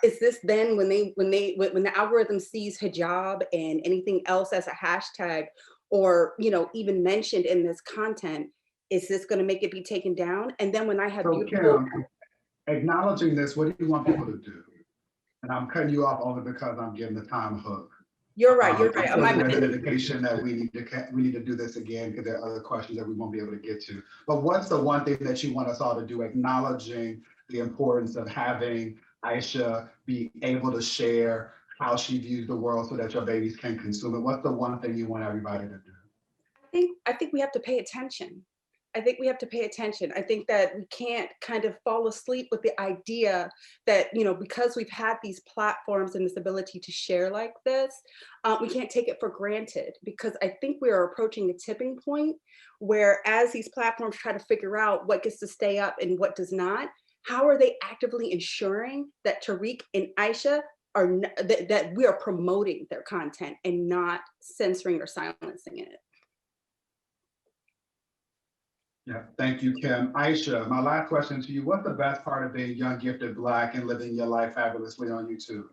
is this then when the algorithm sees hijab and anything else as a hashtag or, even mentioned in this content, is this going to make it be taken down? And then when I have Kim, acknowledging this, what do you want people to do? And I'm cutting you off only because I'm getting the time hook. You're right. There's an indication that we need to do this again because there are other questions that we won't be able to get to. But what's the one thing that you want us all to do, acknowledging the importance of having Aisha be able to share how she views the world so that your babies can consume it? What's the one thing you want everybody to do? I think we have to pay attention. I think that we can't kind of fall asleep with the idea that, because we've had these platforms and this ability to share like this, we can't take it for granted, because I think we are approaching a tipping point where, as these platforms try to figure out what gets to stay up and what does not, how are they actively ensuring that Tariq and Aisha that we are promoting their content and not censoring or silencing it? Yeah, thank you, Kim. Aisha, my last question to you: what's the best part of being young, gifted, Black, and living your life fabulously on YouTube?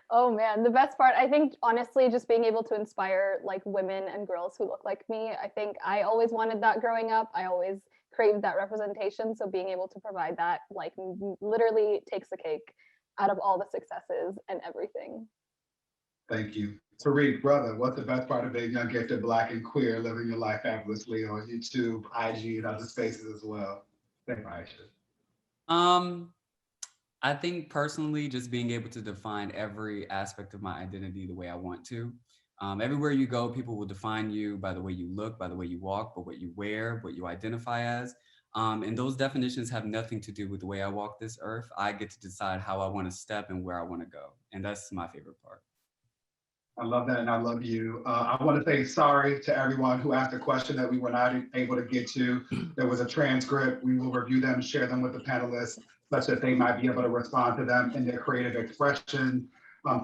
Oh man, the best part, I think, honestly, just being able to inspire like women and girls who look like me. I think I always wanted that growing up. I always craved that representation. So being able to provide that, like, literally takes the cake out of all the successes and everything. Thank you. Tariq, brother, what's the best part of being young, gifted, Black, and queer, living your life fabulously on YouTube, IG, and other spaces as well? Thank you, Aisha. I think personally, just being able to define every aspect of my identity the way I want to. Everywhere you go, people will define you by the way you look, by the way you walk, by what you wear, what you identify as. And those definitions have nothing to do with the way I walk this earth. I get to decide how I want to step and where I want to go. And that's my favorite part. I love that, and I love you. I want to say sorry to everyone who asked a question that we were not able to get to. There was a transcript. We will review them, share them with the panelists, such that they might be able to respond to them in their creative expression.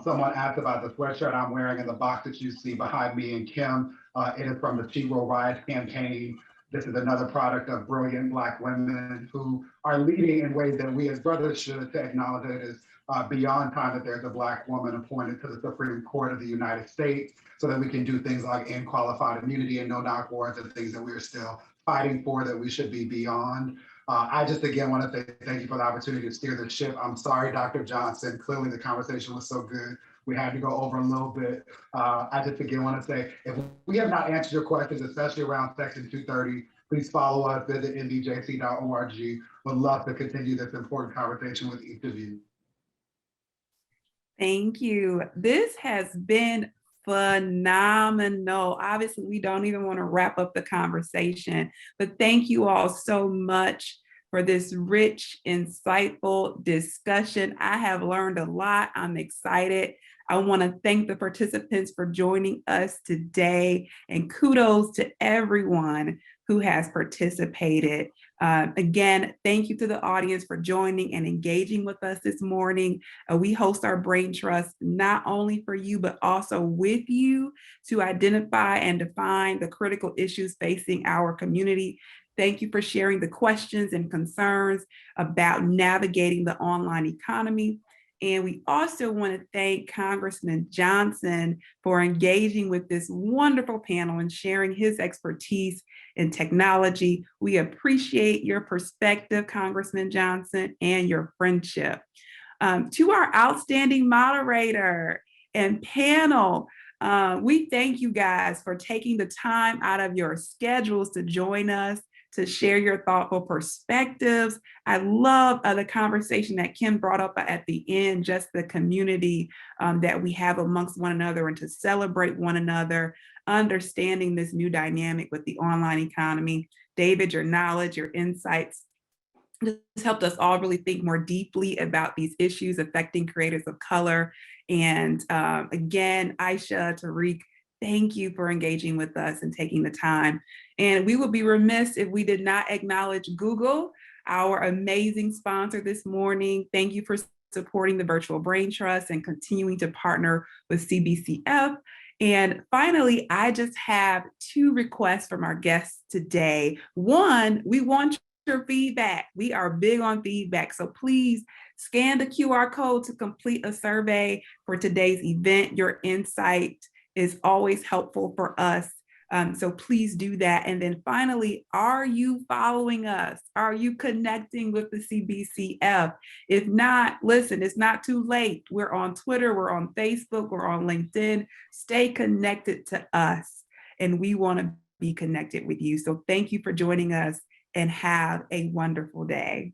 Someone asked about the sweatshirt I'm wearing in the box that you see behind me and Kim. It is from the She Will Rise campaign. This is another product of brilliant Black women who are leading in ways that we as brothers should, to acknowledge that it is beyond time that there's a Black woman appointed to the Supreme Court of the United States, so that we can do things like end qualified immunity and no knock warrants and things that we are still fighting for, that we should be beyond. I just again want to say thank you for the opportunity to steer the ship. I'm sorry, Dr. Johnson. Clearly the conversation was so good. We had to go over a little bit. I just again want to say, if we have not answered your questions, especially around Section 230, please follow us, visit ndjc.org. Would love to continue this important conversation with each of you. Thank you. This has been phenomenal. Obviously, we don't even want to wrap up the conversation, but thank you all so much for this rich, insightful discussion. I have learned a lot. I'm excited. I want to thank the participants for joining us today, and kudos to everyone who has participated. Again, thank you to the audience for joining and engaging with us this morning. We host our Brain Trust not only for you, but also with you to identify and define the critical issues facing our community. Thank you for sharing the questions and concerns about navigating the online economy. And we also want to thank Congressman Johnson for engaging with this wonderful panel and sharing his expertise in technology. We appreciate your perspective, Congressman Johnson, and your friendship. To our outstanding moderator and panel, we thank you guys for taking the time out of your schedules to join us, to share your thoughtful perspectives. I love the conversation that Kim brought up at the end, just the community that we have amongst one another, and to celebrate one another, understanding this new dynamic with the online economy. David, your knowledge, your insights, this helped us all really think more deeply about these issues affecting creators of color. And again, Aisha, Tariq, thank you for engaging with us and taking the time. And we would be remiss if we did not acknowledge Google, our amazing sponsor this morning. Thank you for supporting the Virtual Brain Trust and continuing to partner with CBCF. And finally, I just have 2 requests from our guests today. One, we want your feedback. We are big on feedback. So please scan the QR code to complete a survey for today's event. Your insight is always helpful for us. So please do that. And then finally, are you following us? Are you connecting with the CBCF? If not, listen, it's not too late. We're on Twitter, we're on Facebook, we're on LinkedIn. Stay connected to us, and we want to be connected with you. So thank you for joining us, and have a wonderful day.